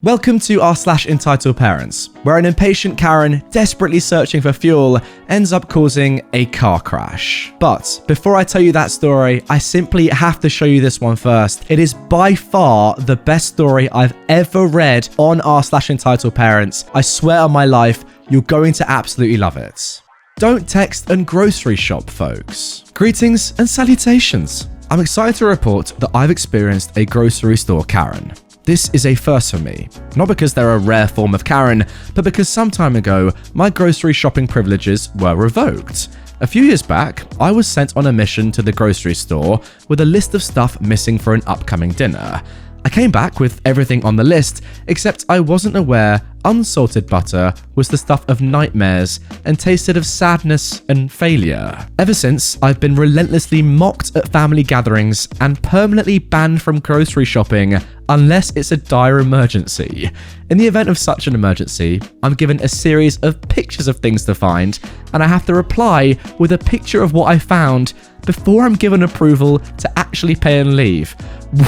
Welcome to r/EntitledParents, where an impatient Karen, desperately searching for fuel, ends up causing a car crash. But before I tell you that story, I simply have to show you this one first. It is by far the best story I've ever read on r/EntitledParents. I swear on my life, you're going to absolutely love it. Don't text and grocery shop, folks. Greetings and salutations. I'm excited to report that I've experienced a grocery store Karen. This is a first for me, not because they're a rare form of Karen, but because some time ago, my grocery shopping privileges were revoked. A few years back, I was sent on a mission to the grocery store with a list of stuff missing for an upcoming dinner. I came back with everything on the list, except I wasn't aware unsalted butter was the stuff of nightmares and tasted of sadness and failure. Ever since, I've been relentlessly mocked at family gatherings and permanently banned from grocery shopping unless it's a dire emergency. In the event of such an emergency, I'm given a series of pictures of things to find, and I have to reply with a picture of what I found before I'm given approval to actually pay and leave.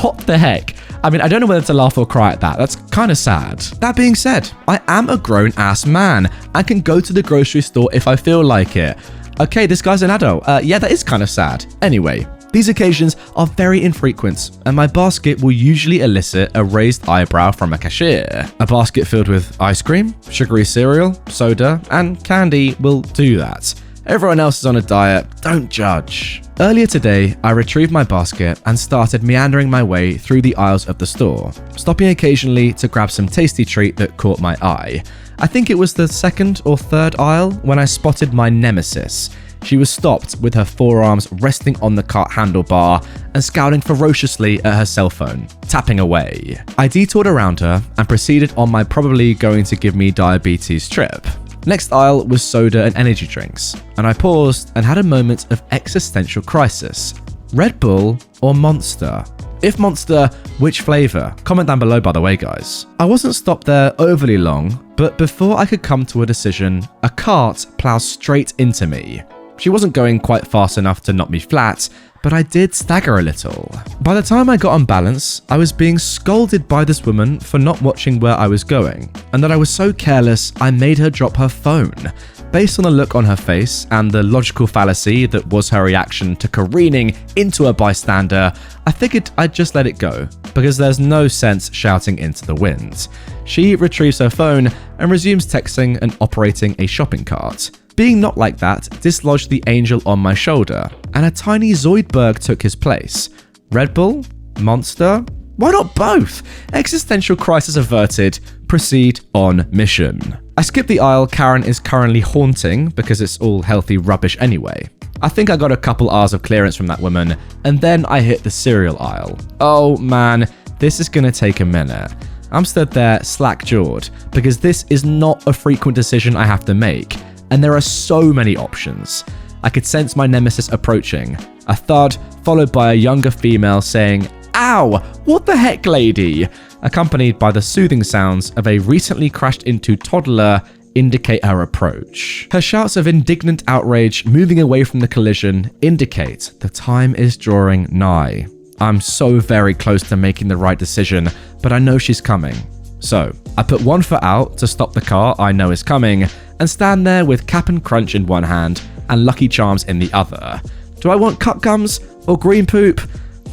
What the heck? I mean, I don't know whether to laugh or cry at that. That's kind of sad. That being said, I am a grown-ass man and can go to the grocery store if I feel like it. Okay, this guy's an adult. Yeah, that is kind of sad. Anyway, these occasions are very infrequent, and my basket will usually elicit a raised eyebrow from a cashier. A basket filled with ice cream, sugary cereal, soda, and candy will do that. Everyone else is on a diet, don't judge. Earlier today, I retrieved my basket and started meandering my way through the aisles of the store, stopping occasionally to grab some tasty treat that caught my eye. I think it was the second or third aisle when I spotted my nemesis. She was stopped with her forearms resting on the cart handlebar and scowling ferociously at her cell phone, tapping away. I detoured around her and proceeded on my probably going to give me diabetes trip. Next aisle was soda and energy drinks, and I paused and had a moment of existential crisis. Red Bull or Monster? If Monster, which flavor? Comment down below, by the way, guys. I wasn't stopped there overly long, but before I could come to a decision, a cart plows straight into me. She wasn't going quite fast enough to knock me flat, but I did stagger a little. By the time I got on balance, I was being scolded by this woman for not watching where I was going, and that I was so careless I made her drop her phone. Based on the look on her face and the logical fallacy that was her reaction to careening into a bystander, I figured I'd just let it go, because there's no sense shouting into the wind. She retrieves her phone and resumes texting and operating a shopping cart. Being not like that dislodged the angel on my shoulder, and a tiny Zoidberg took his place. Red Bull? Monster? Why not both? Existential crisis averted. Proceed on mission. I skipped the aisle Karen is currently haunting because it's all healthy rubbish anyway. I think I got a couple hours of clearance from that woman, and then I hit the cereal aisle. Oh man, this is gonna take a minute. I'm stood there slack-jawed because this is not a frequent decision I have to make. And there are so many options. I could sense my nemesis approaching. A thud, followed by a younger female saying, "Ow, what the heck, lady?" accompanied by the soothing sounds of a recently crashed into toddler indicate her approach. Her shouts of indignant outrage moving away from the collision indicate the time is drawing nigh. I'm so very close to making the right decision, but I know she's coming. So, I put one foot out to stop the car I know is coming, and stand there with Cap'n Crunch in one hand and Lucky Charms in the other. Do I want cut gums or green poop?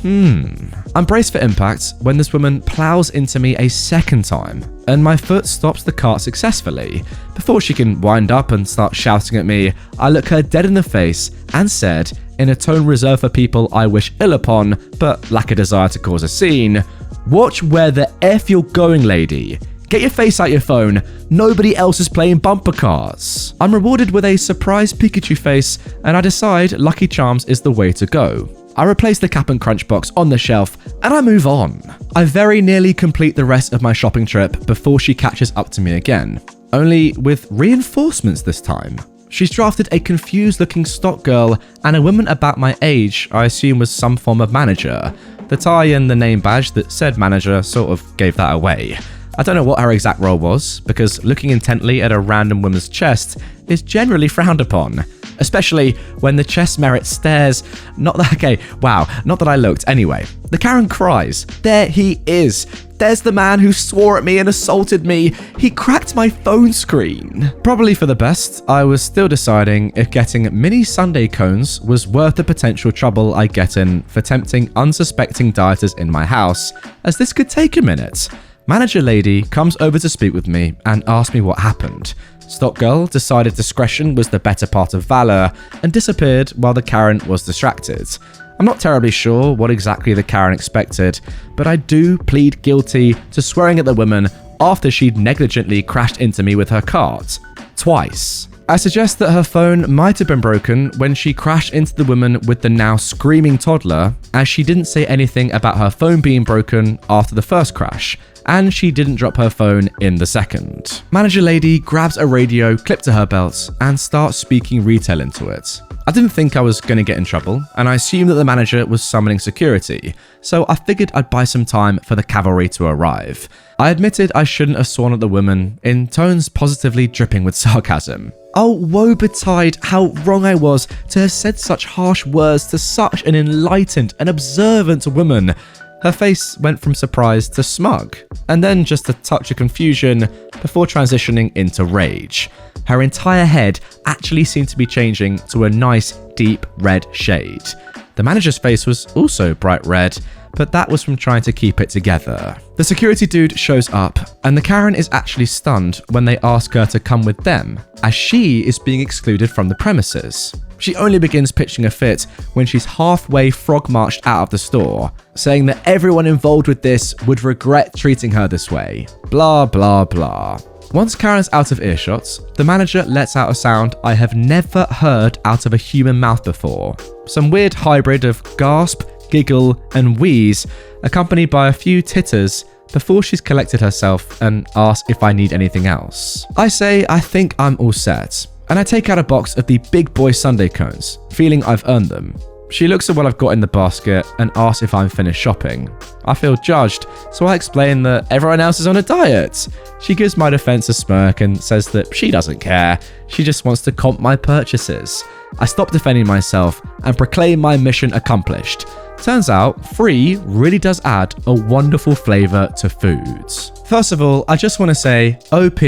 I'm braced for impact when this woman plows into me a second time, and my foot stops the cart successfully. Before she can wind up and start shouting at me, I look her dead in the face and said, in a tone reserved for people I wish ill upon, but lack a desire to cause a scene, "Watch where the F you're going, lady. Get your face out your phone. Nobody else is playing bumper cars." I'm rewarded with a surprised Pikachu face, and I decide Lucky Charms is the way to go. I replace the Cap'n Crunch box on the shelf, and I move on. I very nearly complete the rest of my shopping trip before she catches up to me again, only with reinforcements this time. She's drafted a confused-looking stock girl and a woman about my age I assume was some form of manager. The tie and the name badge that said manager sort of gave that away. I don't know what her exact role was, because looking intently at a random woman's chest is generally frowned upon. especially when the chest merit stares. Not that I looked. Anyway, the Karen cries. There he is. There's the man who swore at me and assaulted me. He cracked my phone screen. Probably for the best, I was still deciding if getting mini sundae cones was worth the potential trouble I get in for tempting unsuspecting dieters in my house, as this could take a minute. Manager lady comes over to speak with me and asks me what happened. Stock girl decided discretion was the better part of valor and disappeared while the Karen was distracted. I'm not terribly sure what exactly the Karen expected, but I do plead guilty to swearing at the woman after she'd negligently crashed into me with her cart. Twice. I suggest that her phone might have been broken when she crashed into the woman with the now screaming toddler, as she didn't say anything about her phone being broken after the first crash, and she didn't drop her phone in the second. Manager lady grabs a radio clipped to her belt and starts speaking retail into it. I didn't think I was going to get in trouble, and I assumed that the manager was summoning security, so I figured I'd buy some time for the cavalry to arrive. I admitted I shouldn't have sworn at the woman, in tones positively dripping with sarcasm. Oh, woe betide how wrong I was to have said such harsh words to such an enlightened and observant woman. Her face went from surprise to smug, and then just a touch of confusion before transitioning into rage. Her entire head actually seemed to be changing to a nice, deep red shade. The manager's face was also bright red, but that was from trying to keep it together. The security dude shows up, and the Karen is actually stunned when they ask her to come with them, as she is being excluded from the premises. She only begins pitching a fit when she's halfway frog-marched out of the store, saying that everyone involved with this would regret treating her this way. Blah, blah, blah. Once Karen's out of earshot, the manager lets out a sound I have never heard out of a human mouth before. Some weird hybrid of gasp, giggle, and wheeze, accompanied by a few titters before she's collected herself and asks if I need anything else. I say I think I'm all set, and I take out a box of the big boy sundae cones, feeling I've earned them. She looks at what I've got in the basket and asks if I'm finished shopping. I feel judged, so I explain that everyone else is on a diet. She gives my defense a smirk and says that she doesn't care, she just wants to comp my purchases. I stop defending myself and proclaim my mission accomplished. Turns out, free really does add a wonderful flavour to foods. First of all, I just want to say, OP,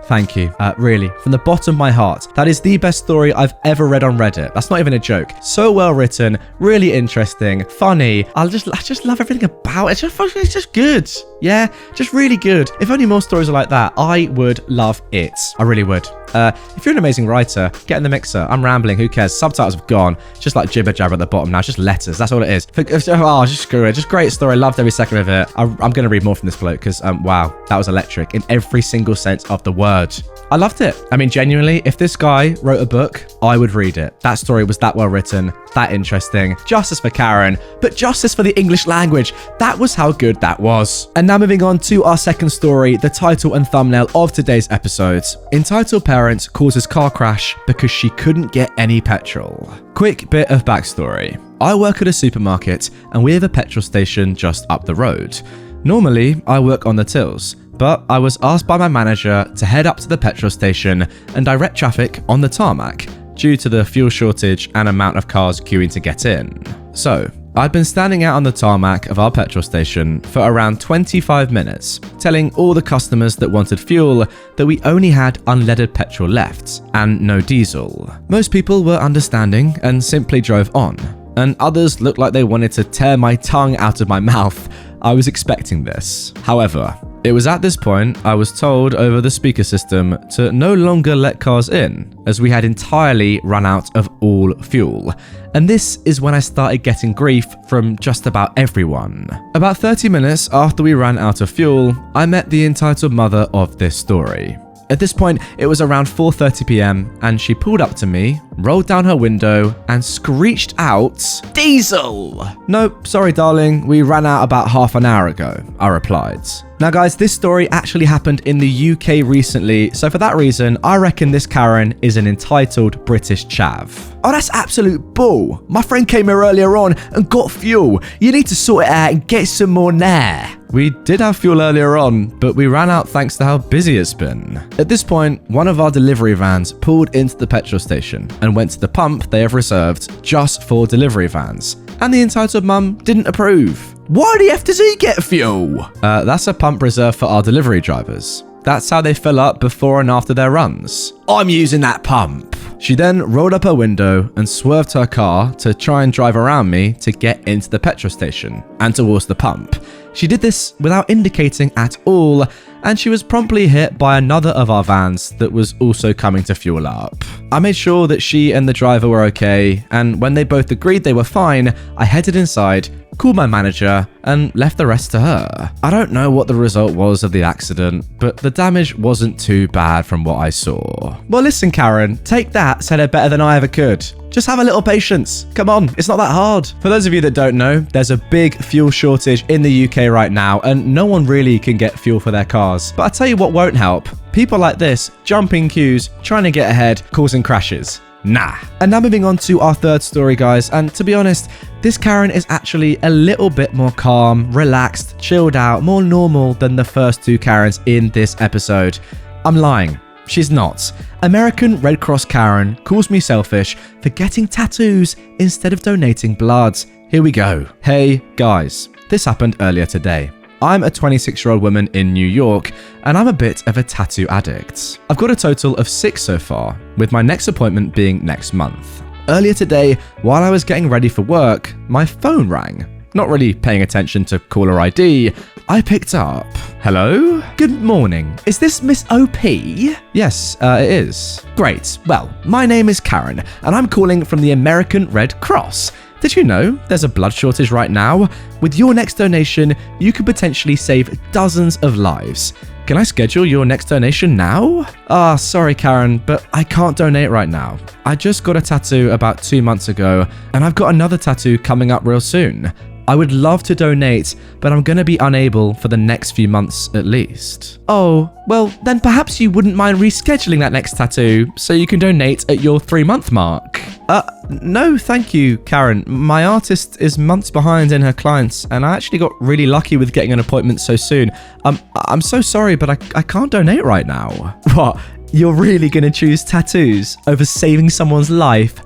thank you. Really, from the bottom of my heart. That is the best story I've ever read on Reddit. That's not even a joke. So well written, really interesting, funny. I just love everything about it. It's just good. Yeah, just really good. If only more stories are like that, I would love it. I really would. If you're an amazing writer, get in the mixer. I'm rambling, who cares? Subtitles have gone. It's just like jibber jabber at the bottom now. It's just letters. That's all it is. Just screw it. Just great story. Loved every second of it. I'm going to read more from this bloke because, wow, that was electric in every single sense of the word. I loved it. I mean, genuinely, if this guy wrote a book, I would read it. That story was that well written, that interesting. Justice for Karen, but justice for the English language. That was how good that was. And now moving on to our second story, the title and thumbnail of today's episode. EntitledParents causes car crash because she couldn't get any petrol. Quick bit of backstory. I work at a supermarket and we have a petrol station just up the road. Normally, I work on the tills, but I was asked by my manager to head up to the petrol station and direct traffic on the tarmac due to the fuel shortage and amount of cars queuing to get in. So, I'd been standing out on the tarmac of our petrol station for around 25 minutes, telling all the customers that wanted fuel that we only had unleaded petrol left and no diesel. Most people were understanding and simply drove on, and others looked like they wanted to tear my tongue out of my mouth. I was expecting this. However, it was at this point I was told over the speaker system to no longer let cars in, as we had entirely run out of all fuel. And this is when I started getting grief from just about everyone. About 30 minutes after we ran out of fuel, I met the entitled mother of this story. At this point, it was around 4:30 p.m. and she pulled up to me, rolled down her window and screeched out, "Diesel!" "Nope, sorry darling, we ran out about half an hour ago," I replied. Now guys, this story actually happened in the UK recently, so for that reason, I reckon this Karen is an entitled British chav. Oh, that's absolute bull. My friend came here earlier on and got fuel. You need to sort it out and get some more now. We did have fuel earlier on, but we ran out thanks to how busy it's been. At this point, one of our delivery vans pulled into the petrol station and went to the pump they have reserved just for delivery vans. And the entitled mum didn't approve. Why the F does he get fuel? That's a pump reserved for our delivery drivers. That's how they fill up before and after their runs. I'm using that pump. She then rolled up her window and swerved her car to try and drive around me to get into the petrol station and towards the pump. She did this without indicating at all, and she was promptly hit by another of our vans that was also coming to fuel up. I made sure that she and the driver were okay, and when they both agreed they were fine, I headed inside, called my manager, and left the rest to her. I don't know what the result was of the accident, but the damage wasn't too bad from what I saw. Well, listen, Karen, take that said it better than I ever could. Just have a little patience. Come on, it's not that hard. For those of you that don't know, there's a big fuel shortage in the UK right now, and no one really can get fuel for their cars. But I tell you what won't help. People like this, jumping queues, trying to get ahead, causing crashes. Nah. And now moving on to our third story, guys, and to be honest, this Karen is actually a little bit more calm, relaxed, chilled out, more normal than the first two Karens in this episode. I'm lying. She's not. American Red Cross Karen calls me selfish for getting tattoos instead of donating blood. Here we go. Hey, guys. This happened earlier today. I'm a 26-year-old woman in New York, and I'm a bit of a tattoo addict. I've got a total of 6 so far, with my next appointment being next month. Earlier today, while I was getting ready for work, my phone rang. Not really paying attention to caller ID, I picked up. Hello? Good morning. Is this Miss OP? Yes, it is. Great. Well, my name is Karen, and I'm calling from the American Red Cross. Did you know there's a blood shortage right now? With your next donation, you could potentially save dozens of lives. Can I schedule your next donation now? Sorry Karen, but I can't donate right now. I just got a tattoo about 2 months ago, and I've got another tattoo coming up real soon. I would love to donate, but I'm gonna be unable for the next few months at least. Oh, well, then perhaps you wouldn't mind rescheduling that next tattoo so you can donate at your 3-month mark. No, thank you, Karen. My artist is months behind in her clients, and I actually got really lucky with getting an appointment so soon. I'm so sorry, but I can't donate right now. What? You're really gonna choose tattoos over saving someone's life?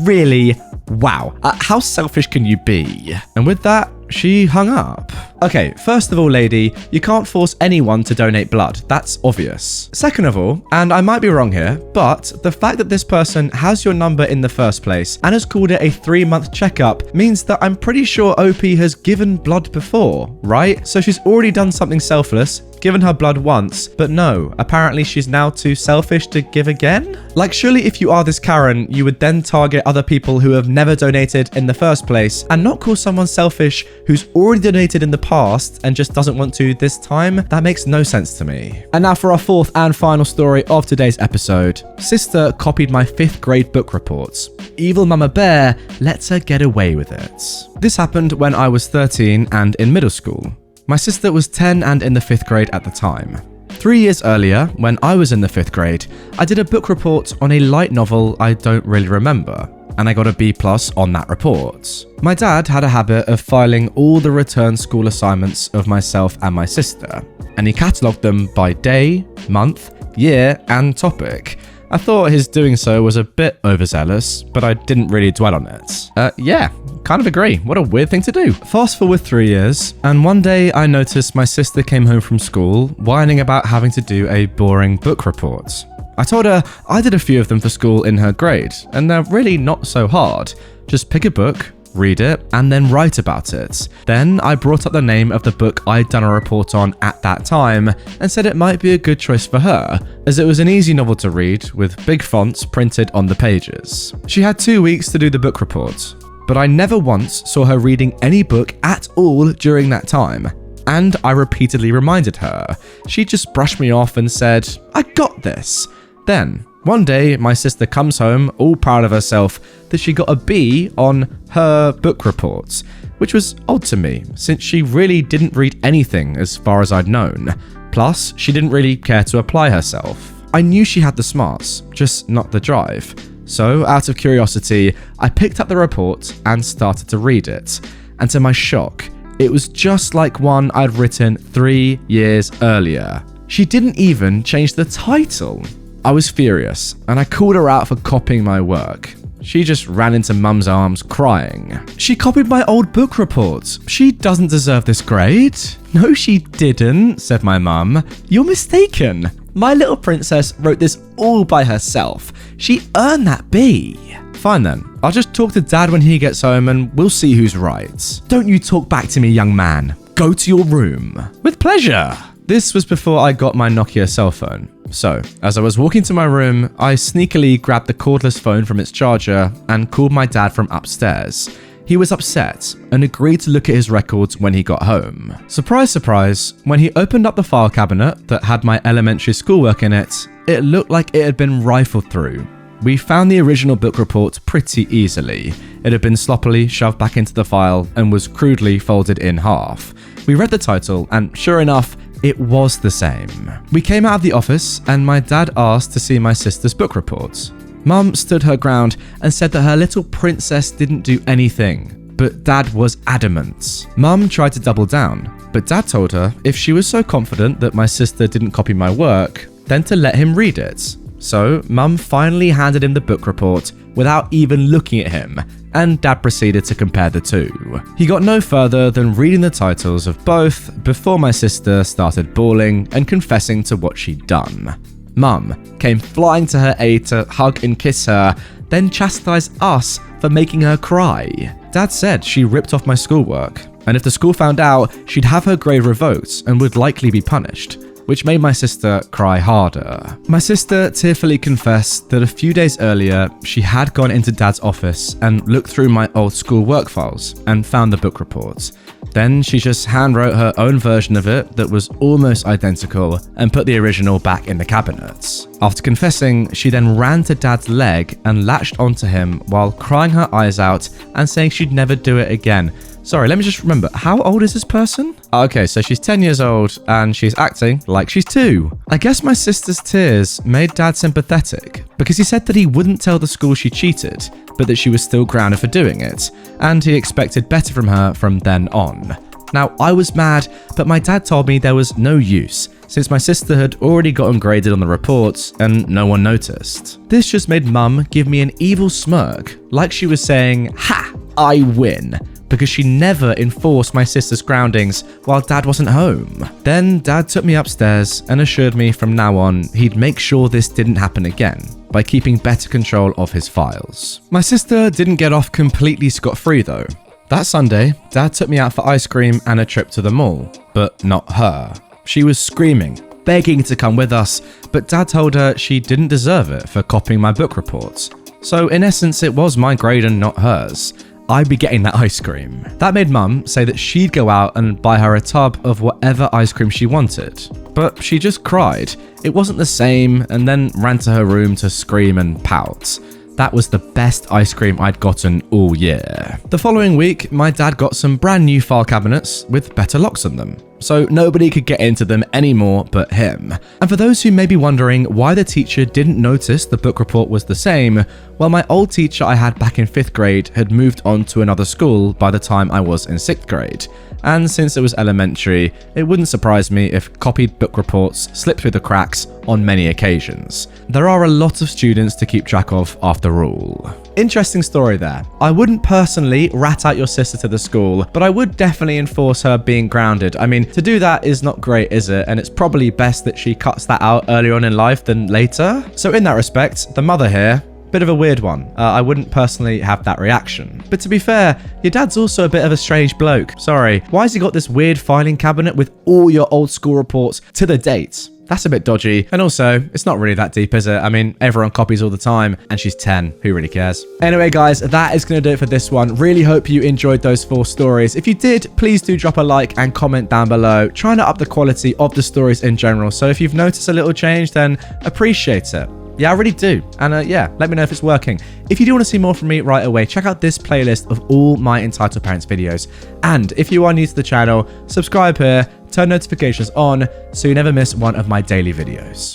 Really? Wow. How selfish can you be? And with that, she hung up. Okay, first of all, lady, you can't force anyone to donate blood. That's obvious. Second of all, and I might be wrong here, but the fact that this person has your number in the first place and has called it a 3-month checkup means that I'm pretty sure OP has given blood before, right? So she's already done something selfless, given her blood once, but no, apparently she's now too selfish to give again? Like, surely if you are this Karen, you would then target other people who have never donated in the first place and not call someone selfish who's already donated in the past and just doesn't want to this time. That makes no sense to me. And now for our fourth and final story of today's episode. Sister copied my 5th grade book reports. Evil Mama Bear lets her get away with it. This happened when I was 13 and in middle school. My sister was 10 and in the 5th grade at the time. 3 years earlier, when I was in the 5th grade, I did a book report on a light novel I don't really remember, and I got a B+ on that report. My dad had a habit of filing all the return school assignments of myself and my sister, and he catalogued them by day, month, year, and topic. I thought his doing so was a bit overzealous, but I didn't really dwell on it. Yeah, kind of agree. What a weird thing to do. Fast forward 3 years, and one day I noticed my sister came home from school whining about having to do a boring book report. I told her I did a few of them for school in her grade, and they're really not so hard. Just pick a book, read it, and then write about it. Then I brought up the name of the book I'd done a report on at that time and said it might be a good choice for her, as it was an easy novel to read with big fonts printed on the pages. She had 2 weeks to do the book report, but I never once saw her reading any book at all during that time. And I repeatedly reminded her. She just brushed me off and said, "I got this." Then, one day, my sister comes home all proud of herself that she got a B on her book reports, which was odd to me since she really didn't read anything as far as I'd known. Plus, she didn't really care to apply herself. I knew she had the smarts, just not the drive. So, out of curiosity, I picked up the report and started to read it. And to my shock, it was just like one I'd written 3 years earlier. She didn't even change the title. I was furious, and I called her out for copying my work. She just ran into Mum's arms crying. She copied my old book report. She doesn't deserve this grade. No, she didn't, said my mum. You're mistaken. My little princess wrote this all by herself. She earned that B. Fine then. I'll just talk to Dad when he gets home and we'll see who's right. Don't you talk back to me, young man. Go to your room. With pleasure. This was before I got my Nokia cell phone. So, as I was walking to my room, I sneakily grabbed the cordless phone from its charger and called my dad from upstairs. He was upset and agreed to look at his records when he got home. Surprise, surprise, when he opened up the file cabinet that had my elementary schoolwork in it, it looked like it had been rifled through. We found the original book report pretty easily. It had been sloppily shoved back into the file and was crudely folded in half. We read the title and sure enough, it was the same. We came out of the office and my dad asked to see my sister's book report. Mum stood her ground and said that her little princess didn't do anything, but Dad was adamant. Mum tried to double down, but Dad told her if she was so confident that my sister didn't copy my work, then to let him read it. So Mum finally handed him the book report without even looking at him, and Dad proceeded to compare the two. He got no further than reading the titles of both before my sister started bawling and confessing to what she'd done. Mum came flying to her aid to hug and kiss her, then chastised us for making her cry. Dad said she ripped off my schoolwork, and if the school found out, she'd have her grade revoked and would likely be punished, which made my sister cry harder. My sister tearfully confessed that a few days earlier, she had gone into Dad's office and looked through my old school work files and found the book reports. Then she just handwrote her own version of it that was almost identical and put the original back in the cabinet. After confessing, she then ran to Dad's leg and latched onto him while crying her eyes out and saying she'd never do it again. Sorry, let me just remember, how old is this person? Okay, so she's 10 years old and she's acting like she's 2. I guess my sister's tears made Dad sympathetic because he said that he wouldn't tell the school she cheated, but that she was still grounded for doing it, and he expected better from her from then on. Now, I was mad, but my dad told me there was no use, since my sister had already gotten graded on the reports and no one noticed. This just made Mum give me an evil smirk, like she was saying, "Ha! I win," because she never enforced my sister's groundings while Dad wasn't home. Then Dad took me upstairs and assured me from now on he'd make sure this didn't happen again by keeping better control of his files. My sister didn't get off completely scot-free though. That Sunday, Dad took me out for ice cream and a trip to the mall, but not her. She was screaming, begging to come with us, but Dad told her she didn't deserve it for copying my book reports. So in essence, it was my grade and not hers. I'd be getting that ice cream. That made Mum say that she'd go out and buy her a tub of whatever ice cream she wanted. But she just cried. It wasn't the same, and then ran to her room to scream and pout. That was the best ice cream I'd gotten all year. The following week, my dad got some brand new file cabinets with better locks on them, so nobody could get into them anymore but him. And for those who may be wondering why the teacher didn't notice the book report was the same, well, my old teacher I had back in 5th grade had moved on to another school by the time I was in 6th grade. And since it was elementary, it wouldn't surprise me if copied book reports slipped through the cracks on many occasions. There are a lot of students to keep track of after all. Interesting story there. I wouldn't personally rat out your sister to the school, but I would definitely enforce her being grounded. I mean, to do that is not great, is it? And it's probably best that she cuts that out earlier on in life than later. So in that respect, the mother here, bit of a weird one. I wouldn't personally have that reaction. But to be fair, your dad's also a bit of a strange bloke. Sorry, why has he got this weird filing cabinet with all your old school reports to the date? That's a bit dodgy. And also, it's not really that deep, is it? I mean, everyone copies all the time, and she's 10. Who really cares? Anyway, guys, that is going to do it for this one. Really hope you enjoyed those 4 stories. If you did, please do drop a like and comment down below. Trying to up the quality of the stories in general. So if you've noticed a little change, then appreciate it. Yeah, I really do. And yeah, let me know if it's working. If you do want to see more from me right away, check out this playlist of all my Entitled Parents videos. And if you are new to the channel, subscribe here, turn notifications on so you never miss one of my daily videos.